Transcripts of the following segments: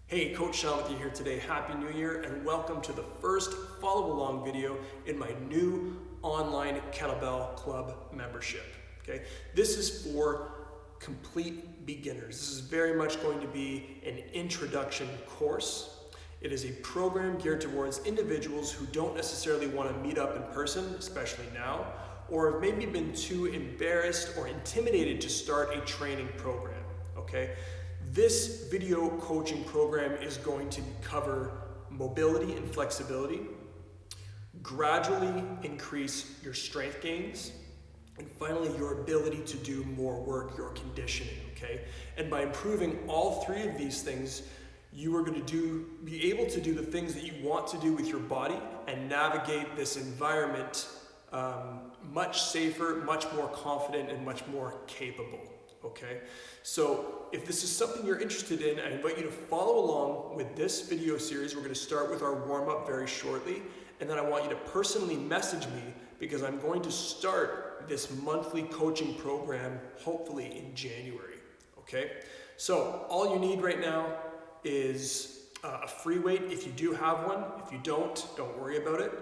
Hey, Coach Sean with you here today. Happy New Year and welcome to the first follow along video in my new online kettlebell club membership. Okay, this is for complete beginners. This is very much going to be an introduction course. It is a program geared towards individuals who don't necessarily want to meet up in person, especially now, or have maybe been too embarrassed or intimidated to start a training program. Okay. This video coaching program is going to cover mobility and flexibility, gradually increase your strength gains, and finally your ability to do more work, your conditioning, okay? And by improving all three of these things, you are going to be able to do the things that you want to do with your body and navigate this environment much safer, much more confident, and much more capable. Okay, so if this is something you're interested in, I invite you to follow along with this video series. We're going to start with our warm-up very shortly, and then I want you to personally message me because I'm going to start this monthly coaching program hopefully in January. Okay, so all you need right now is a free weight if you do have one. If you don't worry about it.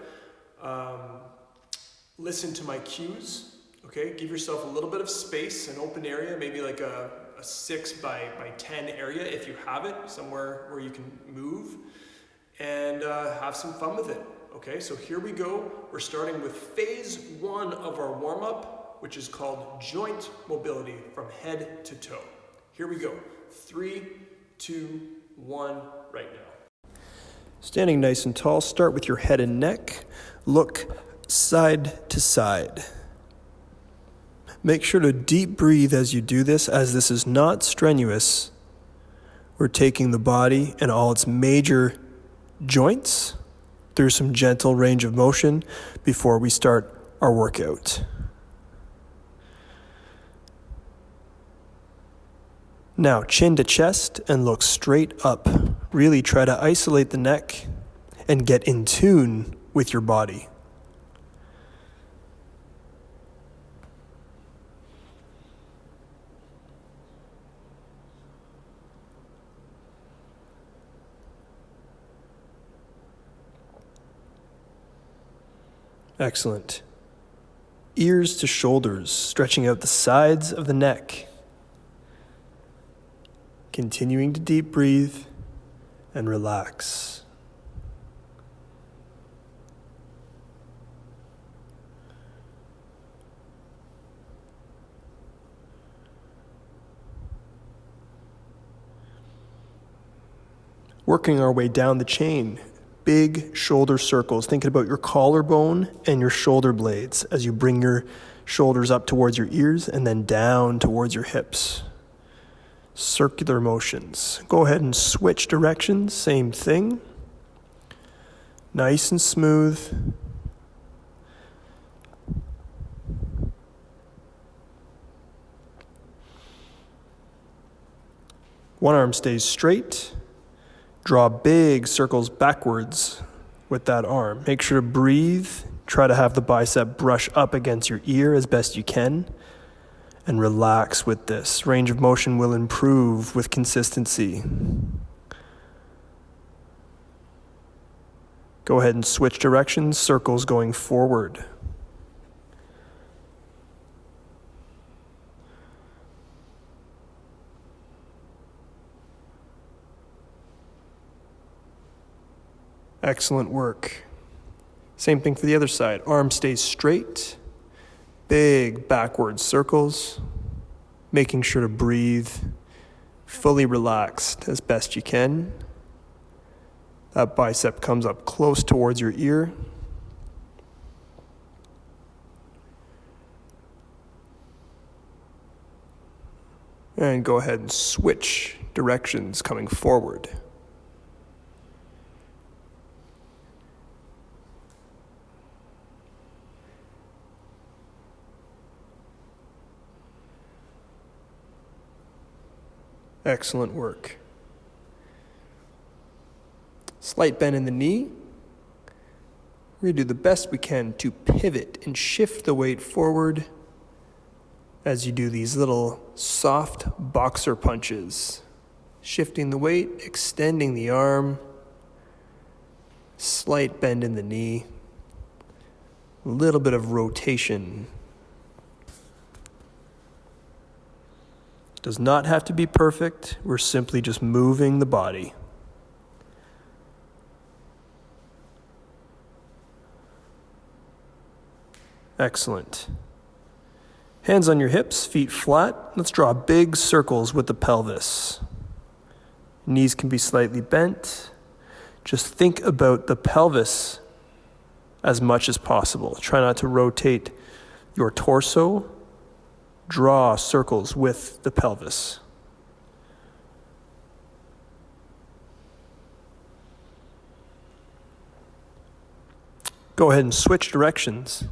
Listen to my cues. Okay, give yourself a little bit of space, an open area, maybe like a 6 by 10 area if you have it, somewhere where you can move, and have some fun with it. Okay, so here we go. We're starting with phase 1 of our warm-up, which is called joint mobility from head to toe. Here we go. 3, 2, 1, right now. Standing nice and tall, start with your head and neck. Look side to side. Make sure to deep breathe as you do this, as this is not strenuous. We're taking the body and all its major joints through some gentle range of motion before we start our workout. Now, chin to chest and look straight up. Really try to isolate the neck and get in tune with your body. Excellent. Ears to shoulders, stretching out the sides of the neck. Continuing to deep breathe and relax. Working our way down the chain. Big shoulder circles, thinking about your collarbone and your shoulder blades as you bring your shoulders up towards your ears and then down towards your hips. Circular motions. Go ahead and switch directions, same thing. Nice and smooth. One arm stays straight. Draw big circles backwards with that arm. Make sure to breathe. Try to have the bicep brush up against your ear as best you can. And relax with this. Range of motion will improve with consistency. Go ahead and switch directions. Circles going forward. Excellent work. Same thing for the other side. Arm stays straight. Big backward circles. Making sure to breathe. Fully relaxed as best you can. That bicep comes up close towards your ear. And go ahead and switch directions coming forward. Excellent work. Slight bend in the knee. We're going to do the best we can to pivot and shift the weight forward as you do these little soft boxer punches. Shifting the weight, extending the arm, slight bend in the knee, a little bit of rotation. Does not have to be perfect. We're simply just moving the body. Excellent. Hands on your hips, feet flat. Let's draw big circles with the pelvis. Knees can be slightly bent. Just think about the pelvis as much as possible. Try not to rotate your torso. Draw circles with the pelvis. Go ahead and switch directions.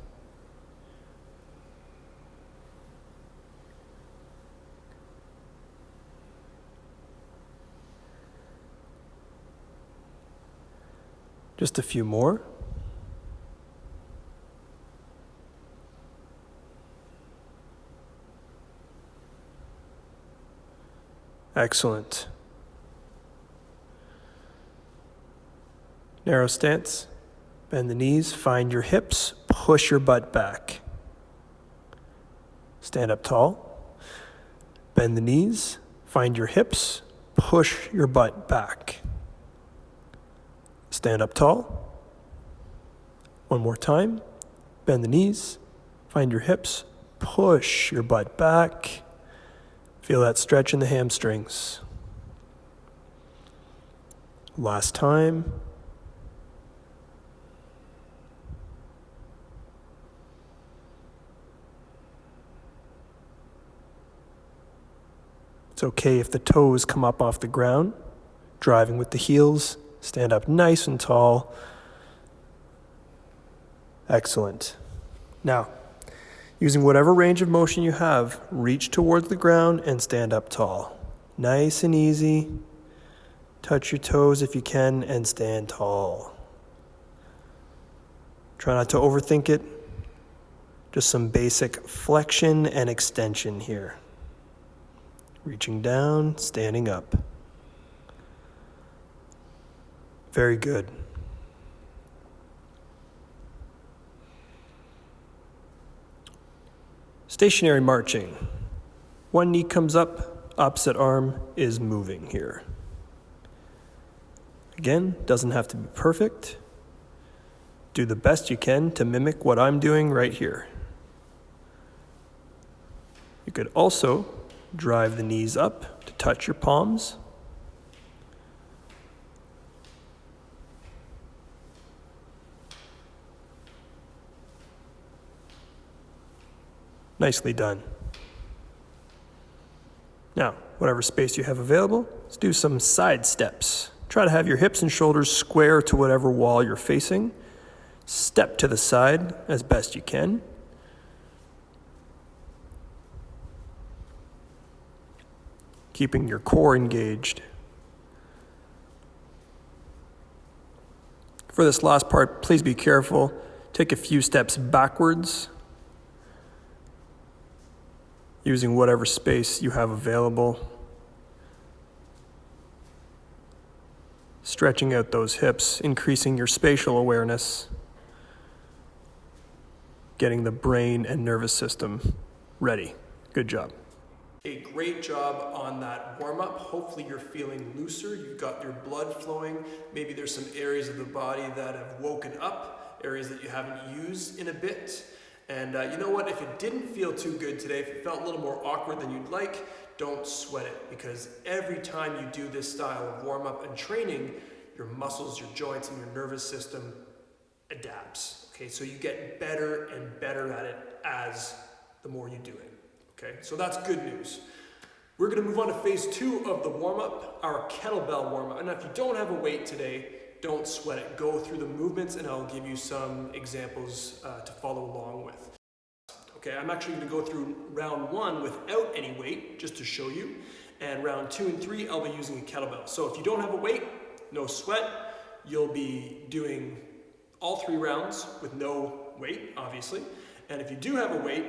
Just a few more. Excellent. Narrow stance. Bend the knees, find your hips, push your butt back. Stand up tall. Bend the knees, find your hips, push your butt back. Stand up tall. One more time. Bend the knees, find your hips, push your butt back. Feel that stretch in the hamstrings. Last time. It's okay if the toes come up off the ground. Driving with the heels. Stand up nice and tall. Excellent. Now, using whatever range of motion you have, reach towards the ground and stand up tall. Nice and easy. Touch your toes if you can and stand tall. Try not to overthink it. Just some basic flexion and extension here. Reaching down, standing up. Very good. Stationary marching. One knee comes up, opposite arm is moving here. Again, doesn't have to be perfect. Do the best you can to mimic what I'm doing right here. You could also drive the knees up to touch your palms. Nicely done. Now, whatever space you have available, let's do some side steps. Try to have your hips and shoulders square to whatever wall you're facing. Step to the side as best you can. Keeping your core engaged. For this last part, please be careful. Take a few steps backwards, using whatever space you have available. Stretching out those hips, increasing your spatial awareness, getting the brain and nervous system ready. Good job. A great job on that warm-up. Hopefully you're feeling looser. You've got your blood flowing. Maybe there's some areas of the body that have woken up, areas that you haven't used in a bit. And you know what? If it didn't feel too good today, if it felt a little more awkward than you'd like, don't sweat it, because every time you do this style of warm-up and training, your muscles, your joints, and your nervous system adapts. Okay, so you get better and better at it as the more you do it. Okay, so that's good news. We're going to move on to phase 2 of the warm-up, our kettlebell warm-up. And if you don't have a weight today, don't sweat it. Go through the movements and I'll give you some examples to follow along with. Okay, I'm actually going to go through round 1 without any weight, just to show you. And round 2 and 3, I'll be using a kettlebell. So if you don't have a weight, no sweat. You'll be doing all 3 rounds with no weight, obviously. And if you do have a weight,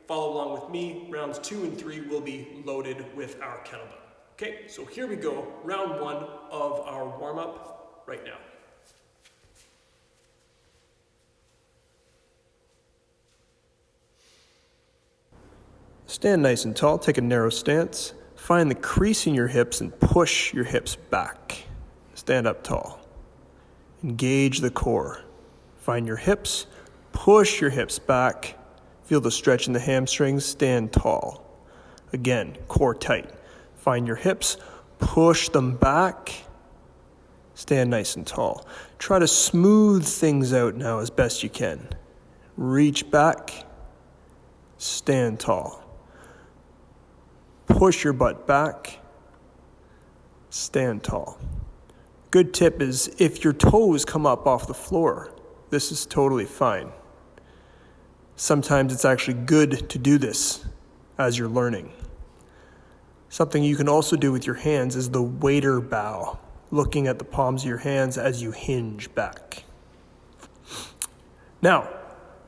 follow along with me. Rounds 2 and 3 will be loaded with our kettlebell. Okay, so here we go, round one of our warm-up right now. Stand nice and tall, take a narrow stance. Find the crease in your hips and push your hips back. Stand up tall. Engage the core. Find your hips, push your hips back. Feel the stretch in the hamstrings, stand tall. Again, core tight. Find your hips, push them back. Stand nice and tall. Try to smooth things out now as best you can. Reach back, stand tall. Push your butt back, stand tall. Good tip is if your toes come up off the floor, this is totally fine. Sometimes it's actually good to do this as you're learning. Something you can also do with your hands is the waiter bow, looking at the palms of your hands as you hinge back. Now,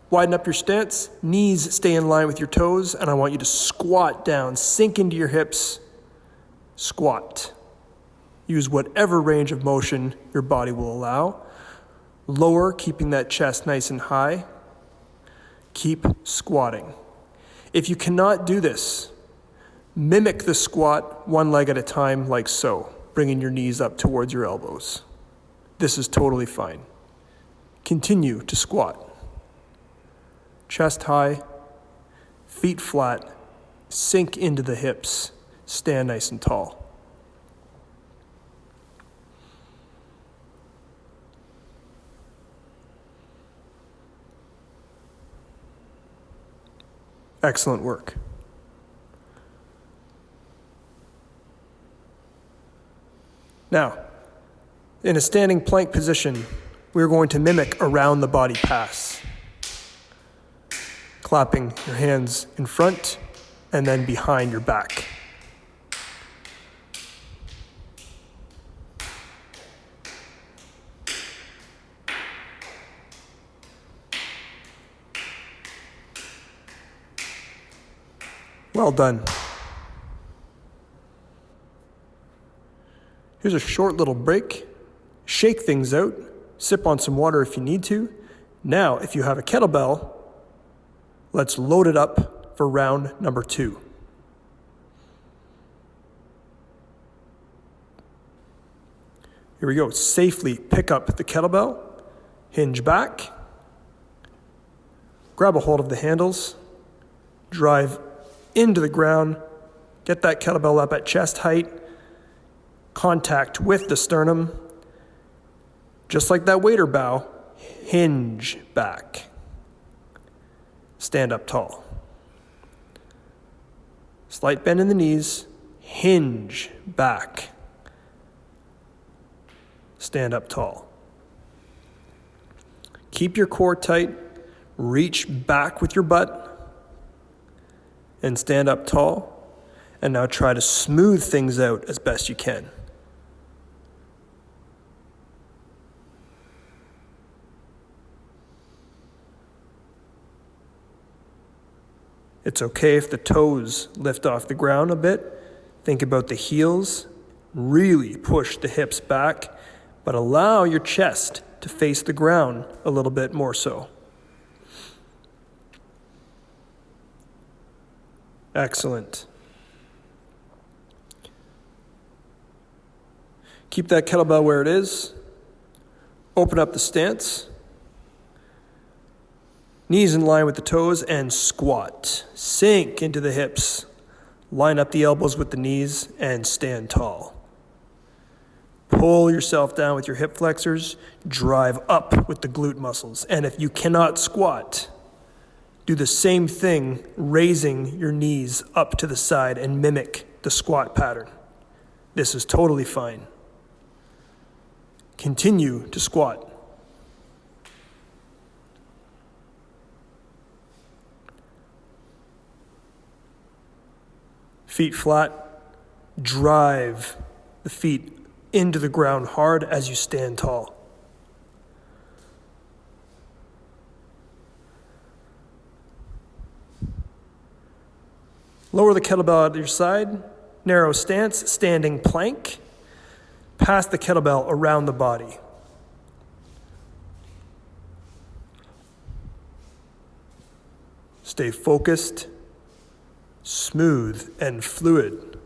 widen up your stance, knees stay in line with your toes, and I want you to squat down, sink into your hips, squat. Use whatever range of motion your body will allow. Lower, keeping that chest nice and high. Keep squatting. If you cannot do this, mimic the squat one leg at a time like so, bringing your knees up towards your elbows. This is totally fine. Continue to squat. Chest high, feet flat, sink into the hips, stand nice and tall. Excellent work. Now, in a standing plank position, we're going to mimic a round the body pass. Clapping your hands in front and then behind your back. Well done. Here's a short little break. Shake things out. Sip on some water if you need to. Now, if you have a kettlebell, let's load it up for round number 2. Here we go. Safely pick up the kettlebell, hinge back, grab a hold of the handles, drive into the ground, get that kettlebell up at chest height, contact with the sternum, just like that waiter bow, hinge back. Stand up tall. Slight bend in the knees, hinge back. Stand up tall. Keep your core tight, reach back with your butt, and stand up tall. And now try to smooth things out as best you can. It's okay if the toes lift off the ground a bit. Think about the heels. Really push the hips back, but allow your chest to face the ground a little bit more so. Excellent. Keep that kettlebell where it is. Open up the stance. Knees in line with the toes and squat. Sink into the hips. Line up the elbows with the knees and stand tall. Pull yourself down with your hip flexors. Drive up with the glute muscles. And if you cannot squat, do the same thing, raising your knees up to the side and mimic the squat pattern. This is totally fine. Continue to squat. Feet flat, drive the feet into the ground hard as you stand tall. Lower the kettlebell at your side. Narrow stance, standing plank. Pass the kettlebell around the body. Stay focused, smooth, and fluid.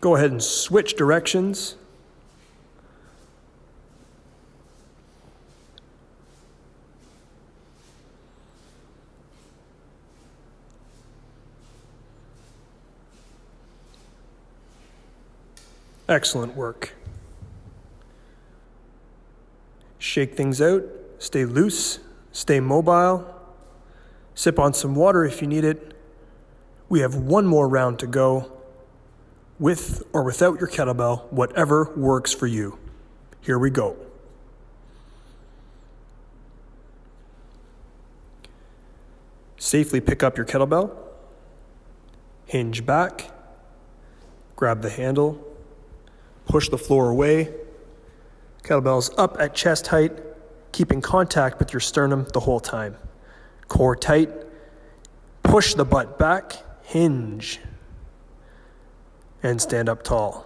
Go ahead and switch directions. Excellent work. Shake things out, stay loose, stay mobile. Sip on some water if you need it. We have one more round to go, with or without your kettlebell, whatever works for you. Here we go. Safely pick up your kettlebell, hinge back, grab the handle, push the floor away. Kettlebell's up at chest height, keeping contact with your sternum the whole time. Core tight, push the butt back, hinge, and stand up tall.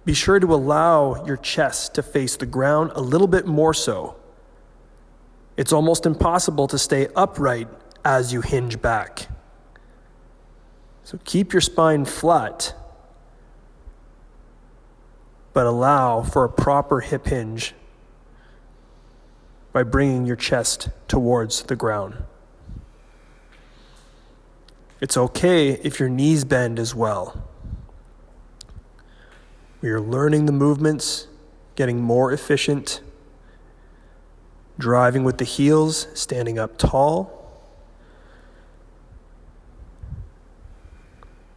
Be sure to allow your chest to face the ground a little bit more so. It's almost impossible to stay upright as you hinge back. So keep your spine flat, but allow for a proper hip hinge by bringing your chest towards the ground. It's okay if your knees bend as well. We are learning the movements, getting more efficient, driving with the heels, standing up tall.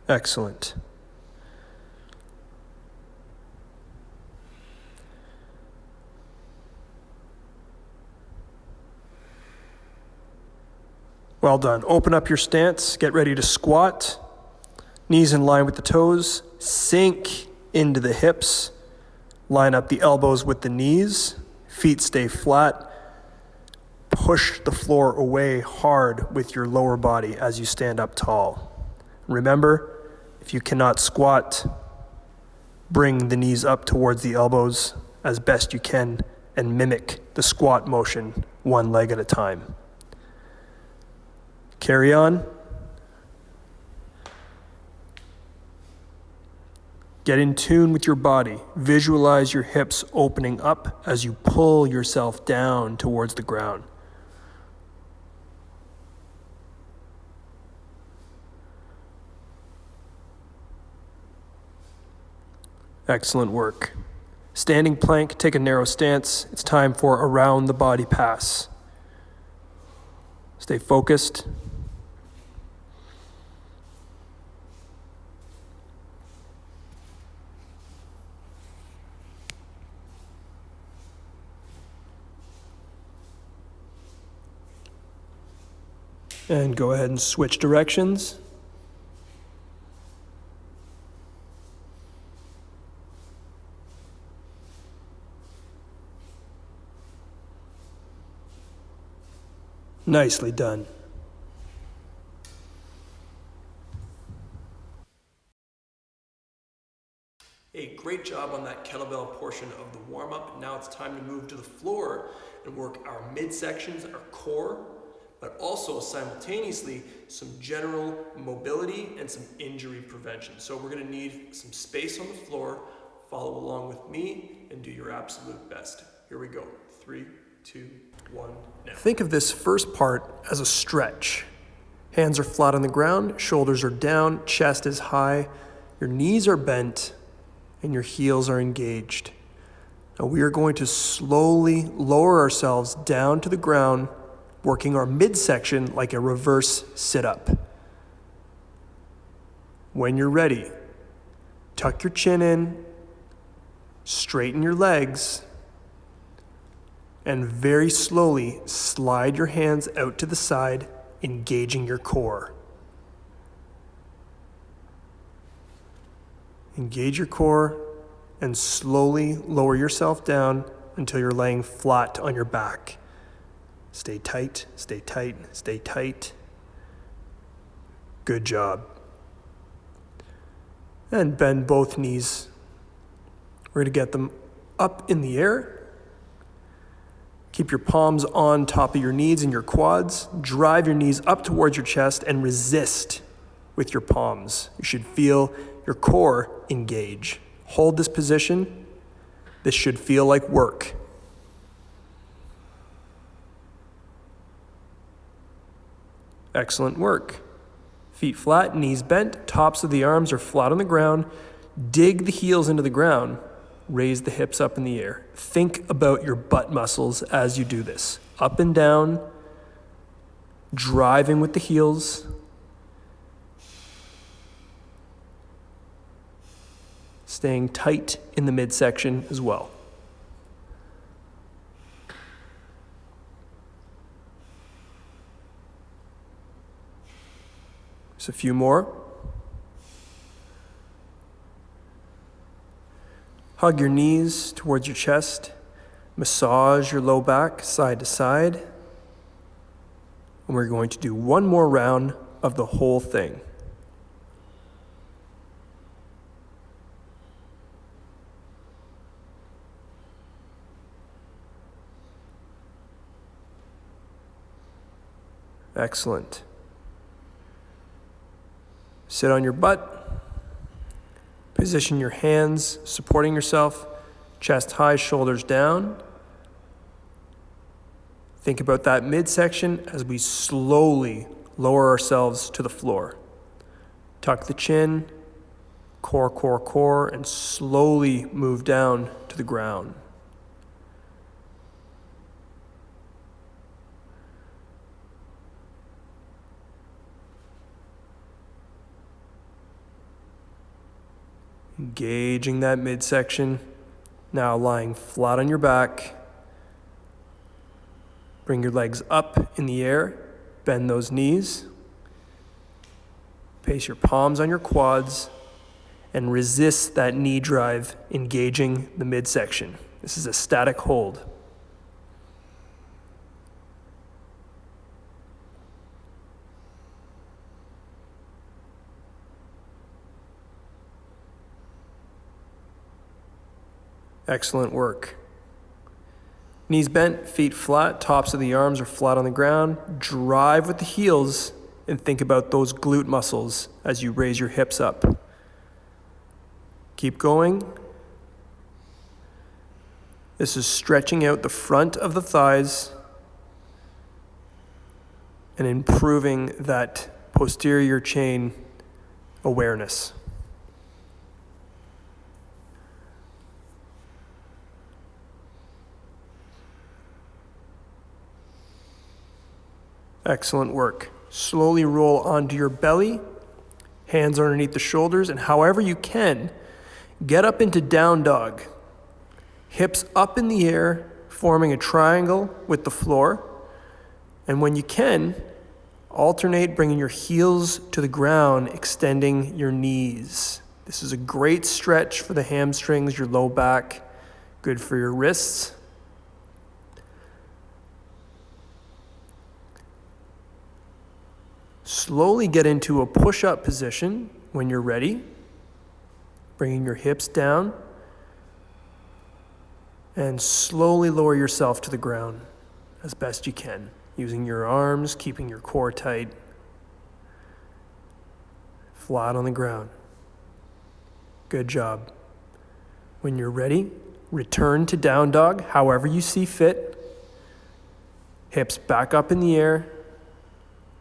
Excellent. Well done. Open up your stance. Get ready to squat. Knees in line with the toes. Sink into the hips. Line up the elbows with the knees. Feet stay flat. Push the floor away hard with your lower body as you stand up tall. Remember, if you cannot squat, bring the knees up towards the elbows as best you can and mimic the squat motion, one leg at a time. Carry on. Get in tune with your body. Visualize your hips opening up as you pull yourself down towards the ground. Excellent work. Standing plank, take a narrow stance. It's time for around the body pass. Stay focused. And go ahead and switch directions. Nicely done. Hey, great job on that kettlebell portion of the warm-up. Now it's time to move to the floor and work our midsections, our core, but also simultaneously some general mobility and some injury prevention. So we're gonna need some space on the floor. Follow along with me and do your absolute best. Here we go. 3, 2, 1, now. Think of this first part as a stretch. Hands are flat on the ground, shoulders are down, chest is high, your knees are bent, and your heels are engaged. Now we are going to slowly lower ourselves down to the ground, working our midsection like a reverse sit-up. When you're ready, tuck your chin in, straighten your legs, and very slowly slide your hands out to the side, engaging your core. Engage your core and slowly lower yourself down until you're laying flat on your back. Stay tight, stay tight, stay tight. Good job. And bend both knees. We're going to get them up in the air. Keep your palms on top of your knees and your quads. Drive your knees up towards your chest and resist with your palms. You should feel your core engage. Hold this position. This should feel like work. Excellent work. Feet flat, knees bent, tops of the arms are flat on the ground. Dig the heels into the ground. Raise the hips up in the air. Think about your butt muscles as you do this. Up and down, driving with the heels. Staying tight in the midsection as well. Just a few more. Hug your knees towards your chest. Massage your low back side to side. And we're going to do one more round of the whole thing. Excellent. Sit on your butt. Position your hands supporting yourself, chest high, shoulders down. Think about that midsection as we slowly lower ourselves to the floor. Tuck the chin, core, core, core, and slowly move down to the ground. Engaging that midsection. Now lying flat on your back. Bring your legs up in the air. Bend those knees. Place your palms on your quads and resist that knee drive, engaging the midsection. This is a static hold. Excellent work. Knees bent, feet flat, tops of the arms are flat on the ground. Drive with the heels and think about those glute muscles as you raise your hips up. Keep going. This is stretching out the front of the thighs and improving that posterior chain awareness. Excellent work. Slowly roll onto your belly, hands underneath the shoulders, and however you can, get up into down dog. Hips up in the air, forming a triangle with the floor. And when you can, alternate bringing your heels to the ground, extending your knees. This is a great stretch for the hamstrings, your low back, good for your wrists. Slowly get into a push-up position when you're ready, bringing your hips down, and slowly lower yourself to the ground as best you can, using your arms, keeping your core tight, flat on the ground. Good job. When you're ready, return to down dog, however you see fit. Hips back up in the air.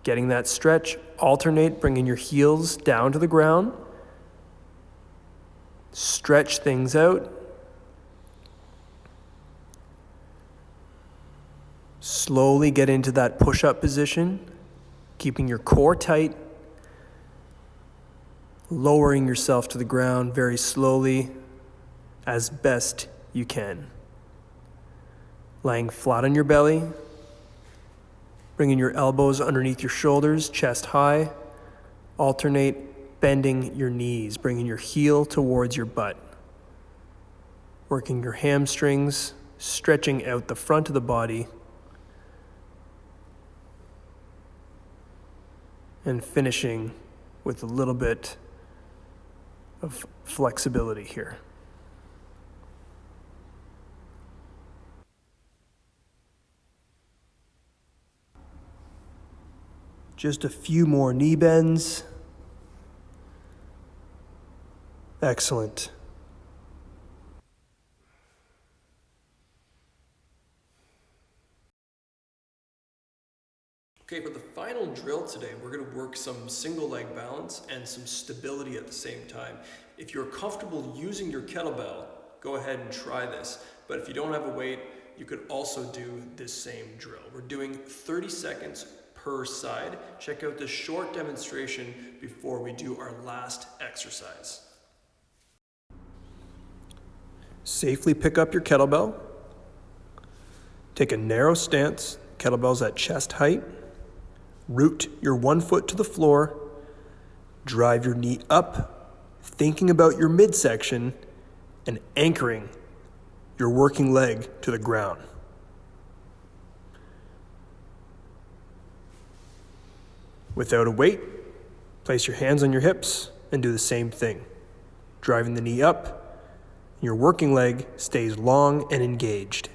Getting that stretch, alternate, bringing your heels down to the ground. Stretch things out. Slowly get into that push-up position, keeping your core tight, lowering yourself to the ground very slowly as best you can. Lying flat on your belly. Bringing your elbows underneath your shoulders, chest high. Alternate bending your knees, bringing your heel towards your butt. Working your hamstrings, stretching out the front of the body. and finishing with a little bit of flexibility here. Just a few more knee bends. Excellent. Okay, for the final drill today, we're going to work some single leg balance and some stability at the same time. If you're comfortable using your kettlebell, go ahead and try this. But if you don't have a weight, you could also do this same drill. We're doing 30 seconds per side. Check out this short demonstration before we do our last exercise. Safely pick up your kettlebell. Take a narrow stance, kettlebell's at chest height. Root your one foot to the floor. Drive your knee up, thinking about your midsection and anchoring your working leg to the ground. Without a weight, place your hands on your hips and do the same thing. Driving the knee up, your working leg stays long and engaged.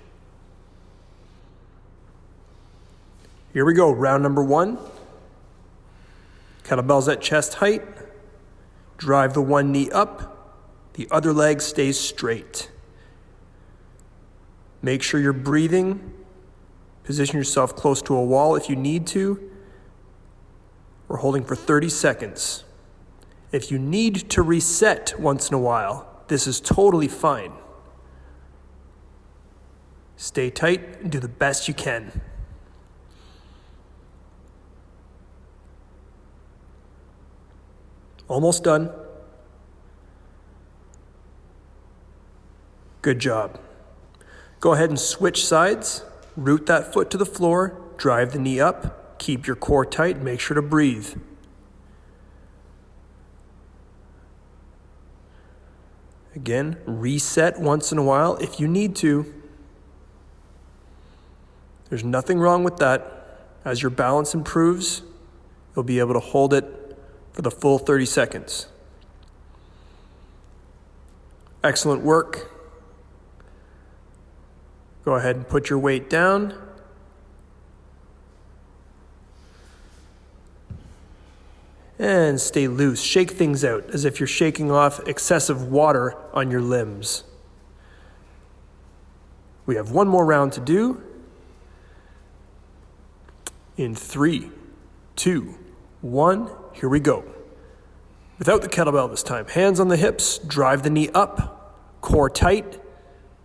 Here we go, round number 1. Kettlebells at chest height. Drive the one knee up, the other leg stays straight. Make sure you're breathing. Position yourself close to a wall if you need to. We're holding for 30 seconds. If you need to reset once in a while, this is totally fine. Stay tight and do the best you can. Almost done. Good job. Go ahead and switch sides. Root that foot to the floor. Drive the knee up. Keep your core tight. Make sure to breathe. Again, reset once in a while if you need to. There's nothing wrong with that. As your balance improves, you'll be able to hold it for the full 30 seconds. Excellent work. Go ahead and put your weight down. And stay loose. Shake things out as if you're shaking off excessive water on your limbs. We have one more round to do. In 3, 2, 1, here we go. Without the kettlebell this time. Hands on the hips, drive the knee up, core tight,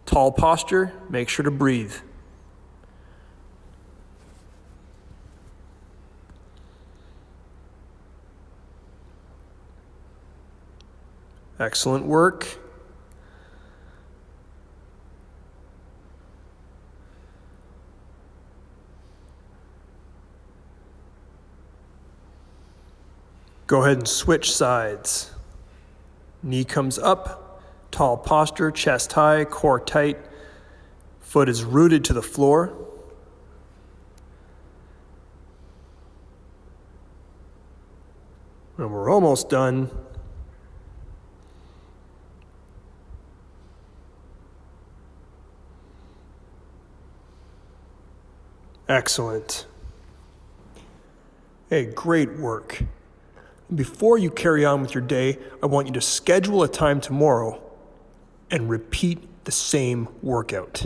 tall posture, make sure to breathe. Excellent work. Go ahead and switch sides. Knee comes up, tall posture, chest high, core tight, foot is rooted to the floor. And we're almost done. Excellent. Hey, great work. Before you carry on with your day, I want you to schedule a time tomorrow and repeat the same workout.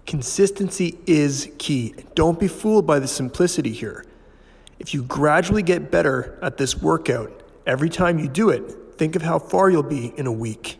Consistency is key. Don't be fooled by the simplicity here. If you gradually get better at this workout, every time you do it, think of how far you'll be in a week.